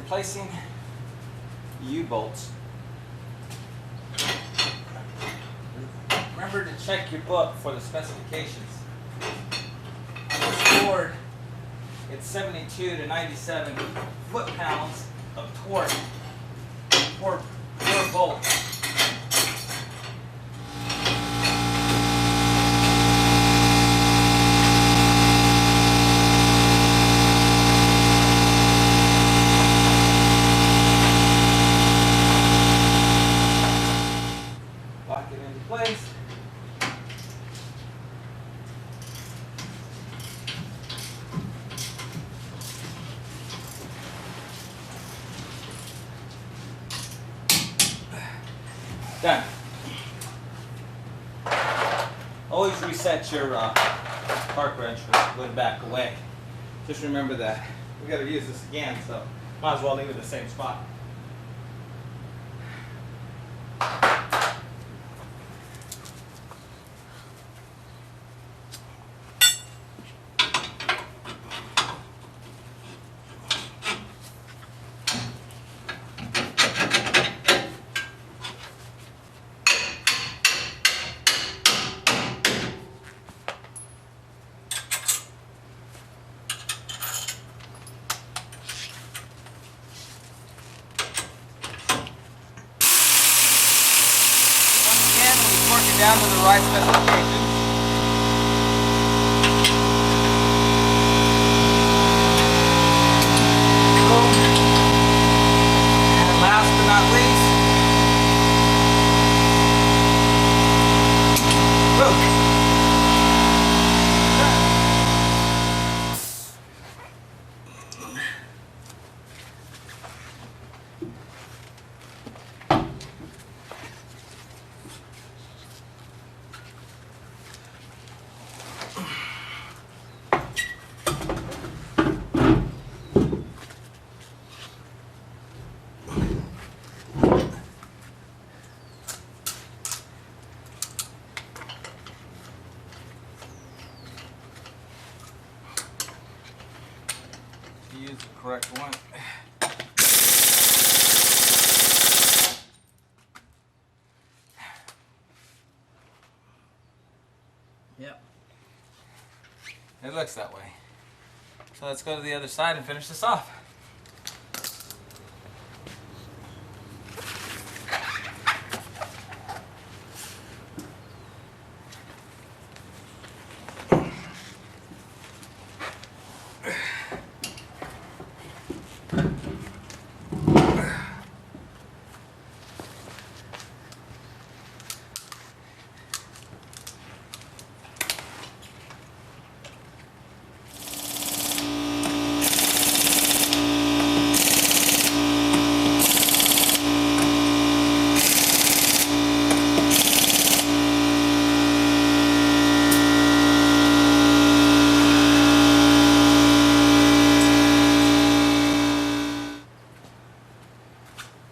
replacing U-bolts, remember to check your book for the specifications. On this Ford, it's 72 to 97 foot-pounds of torque per bolt. Lock it into place. Done. Always reset your park wrench when you back away. Just remember that. We got to use this again, so might as well leave it in the same spot. Down to the right specifications. And last but not least, boom. Use the correct one. Yep. It looks that way. So let's go to the other side and finish this off.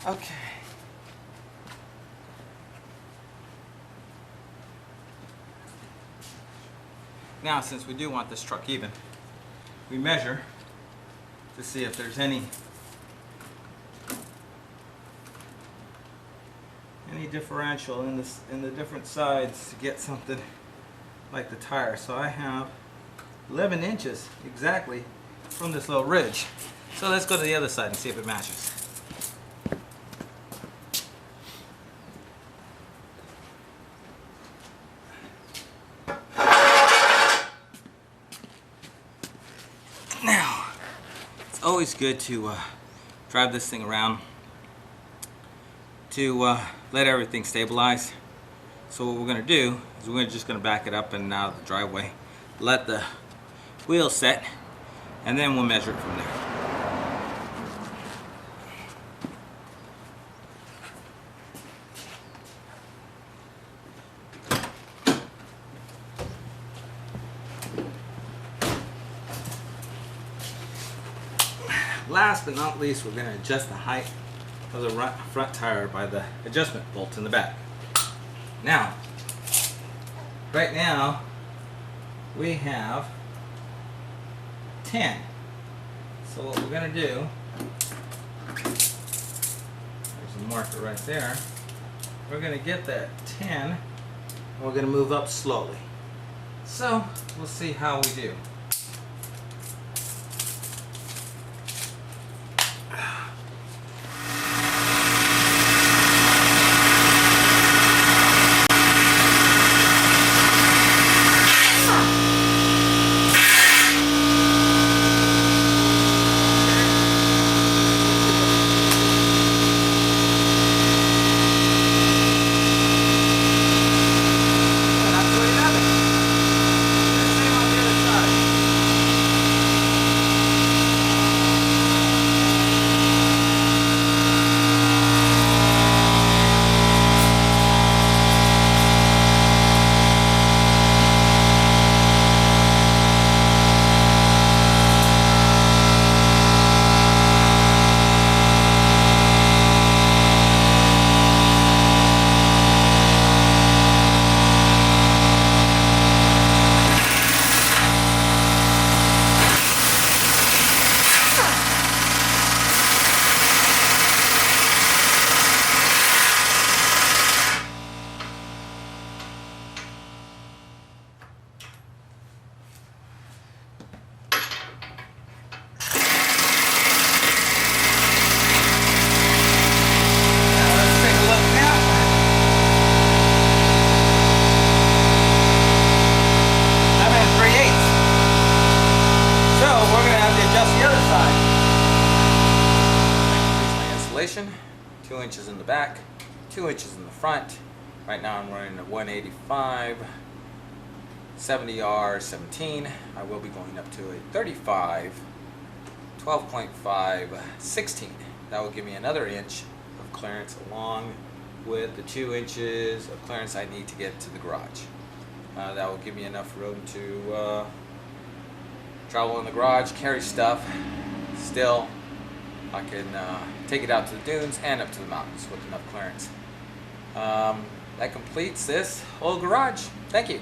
Okay. Now, since we do want this truck even, we measure to see if there's any differential in the different sides to get something like the tire. So I have 11 inches exactly from this little ridge. So let's go to the other side and see if it matches. Now, it's always good to drive this thing around to let everything stabilize. So what we're going to do is we're just going to back it up and out of the driveway, let the wheel set, and then we'll measure it from there. Last but not least, we're going to adjust the height of the front tire by the adjustment bolt in the back. Now, right now, we have 10. So what we're going to do marker right there. We're going to get that 10, and we're going to move up slowly. So we'll see how we do. Just the other side. 2 inches in the back, 2 inches in the front. Right now I'm running a 185, 70R 17. I will be going up to a 35, 12.5, 16. That will give me another inch of clearance along with the 2 inches of clearance I need to get to the garage. That will give me enough room to travel in the garage, carry stuff. Still, I can take it out to the dunes and up to the mountains with enough clearance. That completes this whole garage. Thank you.